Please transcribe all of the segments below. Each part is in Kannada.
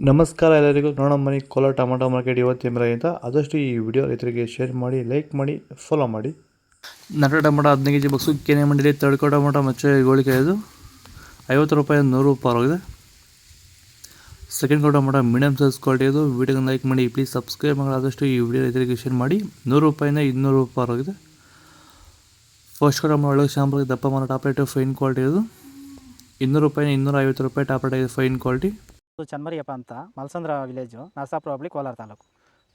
ನಮಸ್ಕಾರ ಎಲ್ಲರಿಗೂ. ನೋಡೋಣ ಬನ್ನಿ ಕೋಲಾರ ಟೊಮೊಟೊ ಮಾರ್ಕೆಟ್ ಇವತ್ತಿನ ಬೆಲೆ ಅಂತ. ಆದಷ್ಟು ಈ ವಿಡಿಯೋ ರೈತರಿಗೆ ಶೇರ್ ಮಾಡಿ, ಲೈಕ್ ಮಾಡಿ, ಫಾಲೋ ಮಾಡಿ. ನಾಟಿ ಟೊಮೊಟೊ 15 kg ಬಾಕ್ಸು ಕೆನೆ ಮಂಡಿಲಿ ತಡ್ಕೋ ಟೊಮೊಟೊ ಮಚ್ಚೆ ಗೋಳಿಕಾಯದು 50 ರೂಪಾಯಿ 100 ರೂಪಾಯಿ ಆಗಿದೆ. ಸೆಕೆಂಡ್ ಕೋ ಟೊಮೊಟೊ ಮೀಡಿಯಮ್ ಸೈಜ್ ಕ್ವಾಲಿಟಿ ಇದು. ವಿಡಿಯೋಗೆ ಲೈಕ್ ಮಾಡಿ, ಪ್ಲೀಸ್ ಸಬ್ಸ್ಕ್ರೈಬ್ ಮಾಡಿ. ಆದಷ್ಟು ಈ ವಿಡಿಯೋ ರೈತರಿಗೆ ಶೇರ್ ಮಾಡಿ. 100 ರೂಪಾಯಿಂದ 200 ರೂಪಾಯಿ ಆಗಿದೆ. ಫಸ್ಟ್ ಕೋ ಟೊಮೊಟೊ ಒಳಗೆ ಶಾಂಪುಗೆ ದಪ್ಪ ಮರ ಟಾಪ್ ರೇಟ್ ಫೈನ್ ಕ್ವಾಲಿಟಿ ಇದು 200 ರೂಪಾಯಿಂದ 250 ರೂಪಾಯಿ ಟಾಪ್ ರೇಟ್ ಆಗಿದೆ ಫೈನ್ ಕ್ವಾಲಿಟಿ. ಚನ್ಮರಿಯಪ್ಪ ಅಂತ ಮಲ್ಸಂದ್ರ ವಿಲೇಜು, ನರಸಾಪುರ ಹೋಬಳಿ, ಕೋಲಾರ ತಾಲೂಕು.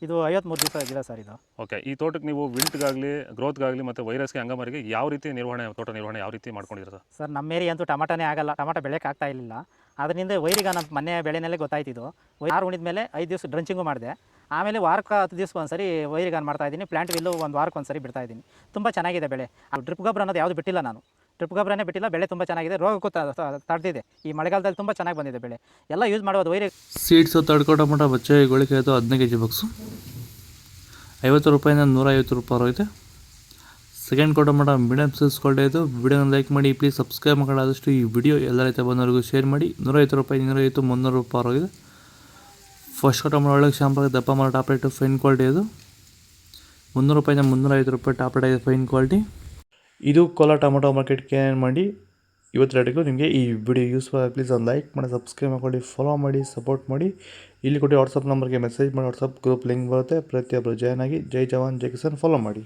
ಇದು 53 ದಿವಸ ಗಿಡ ಸರ್ ಇದು. ಓಕೆ, ಈ ತೋಟಕ್ಕೆ ನೀವು ವಿಲ್ಟ್ಗಾಗಲಿ, ಗ್ರೋತ್ಗಾಗಲಿ ಮತ್ತು ವೈರಸ್ಗೆ ಅಂಗಮಾರಿಗೆ ಯಾವ ರೀತಿ ತೋಟ ನಿರ್ವಹಣೆ ಯಾವ ರೀತಿ ಮಾಡ್ಕೊಂಡಿದ್ದೀರಾ ಸರ್? ನಮ್ಮ ಏರಿಯಾ ಅಂತೂ ಟಮಾಟನೇ ಆಗಲ್ಲ, ಟಮಾಟ ಬೆಳೆಯೋಕೆ ಆಗ್ತಾ ಇರಲಿಲ್ಲ. ಅದರಿಂದ ವೈರಿಗ ನಮ್ಮ ಮೊನ್ನೆ ಬೆಳೆನಲ್ಲೇ ಗೊತ್ತಾಯ್ತಿದ್ದು. ಯಾರು ಉಣಿದ ಮೇಲೆ 5 ದಿವಸ ಡ್ರಂಚಿಂಗು ಮಾಡಿದೆ. ಆಮೇಲೆ ವಾರಕ್ಕೆ 10 ದಿವಸಕ್ಕೆ ಒಂದ್ಸರಿ ವೈರಿಗಾನ್ ಮಾಡ್ತಾಯಿದ್ದೀನಿ. ಪ್ಲಾಂಟ್ ವಿಲ್ಲು 1 ವಾರಕ್ಕೆ ಒಂದ್ಸರಿ ಬಿಡ್ತಾಯಿದ್ದೀನಿ. ತುಂಬ ಚೆನ್ನಾಗಿದೆ ಬೆಳೆ. ಡ್ರಿಪ್ ಗೊಬ್ಬರ ಅನ್ನೋದು ಯಾವುದು ಬಿಟ್ಟಿಲ್ಲ ನಾನು. ಡ್ರಿಪ್ ಗೊಬ್ಬರನೇ ಬಿಟ್ಟಿಲ್ಲ. ಬೆಳೆ ತುಂಬ ಚೆನ್ನಾಗಿದೆ. ರೋಗಕ್ಕೂ ತಡೆದಿದೆ. ಈ ಮಳೆಗಾಲದಲ್ಲಿ ತುಂಬ ಚೆನ್ನಾಗಿ ಬಂದಿದೆ ಬೆಳೆ. ಎಲ್ಲ ಯೂಸ್ ಮಾಡೋದು ವೈರಿ ಸೀಡ್ಸು ತಡ್ಕೋ ಟೊಮೊಟೊ ಬಚ್ಚೆ ಗೋಳಿಕಾಯ್ದು 15 kg ಬಾಕ್ಸು 50 ರೂಪಾಯಿಂದ 150 ರೂಪಾಯಿ ಆಗಿದೆ. ಸೆಕೆಂಡ್ ಕೋ ಟೊಮೊಟೊ ಮೀಡಿಯಮ್ ಸೈಜ್ ಕ್ವಾಲಿಟಿ ಇದು. ವಿಡಿಯೋನ ಲೈಕ್ ಮಾಡಿ, ಪ್ಲೀಸ್ ಸಬ್ಸ್ಕ್ರೈಬ್ ಮಾಡಿ. ಆದಷ್ಟು ಈ ವಿಡಿಯೋ ಎಲ್ಲ ರೈತ ಬಂದವರಿಗೂ ಶೇರ್ ಮಾಡಿ. 150 ರೂಪಾಯಿ 250 300 ರೂಪಾಯಿ ಆಗಿದೆ. ಫಸ್ಟ್ ಕೋ ಟೊಮೊಟೊ ಒಳಗೆ ಶಾಂಪುಗೆ ದಪ್ಪ ಮರ ಟಾಪ್ ರೇಟ್ ಫೈನ್ ಕ್ವಾಲಿಟಿ ಇದು 300 ರೂಪಾಯಿಂದ 350 ರೂಪಾಯಿ ಟಾಪ್ ರೇಟ್ ಆಗಿದೆ ಫೈನ್ ಕ್ವಾಲಿಟಿ. ಇದು ಕೋಲಾರ ಟೊಮೊಟೊ ಮಾರ್ಕೆಟ್ ಕೆನೆ ಮಂಡಿ ಇವತ್ತು ರೇಟಿಗೂ. ನಿಮಗೆ ಈ ವಿಡಿಯೋ ಯೂಸ್ಫುಲ್ ಆಗಿ ಪ್ಲೀಸ್ ಒಂದು ಲೈಕ್ ಮಾಡಿ, ಸಬ್ಸ್ಕ್ರೈಬ್ ಮಾಡ್ಕೊಳ್ಳಿ, ಫಾಲೋ ಮಾಡಿ, ಸಪೋರ್ಟ್ ಮಾಡಿ. ಇಲ್ಲಿ ಕೊಟ್ಟು ವಾಟ್ಸಪ್ ನಂಬರ್ಗೆ ಮೆಸೇಜ್ ಮಾಡಿ. ವಾಟ್ಸಪ್ ಗ್ರೂಪ್ ಲಿಂಕ್ ಬರುತ್ತೆ. ಪ್ರತಿಯೊಬ್ಬರು ಜಾಯ್ನ್ ಆಗಿ. ಜೈ ಜವಾನ್ ಜೈ ಕಿಸಾನ್ ಫಾಲೋ ಮಾಡಿ.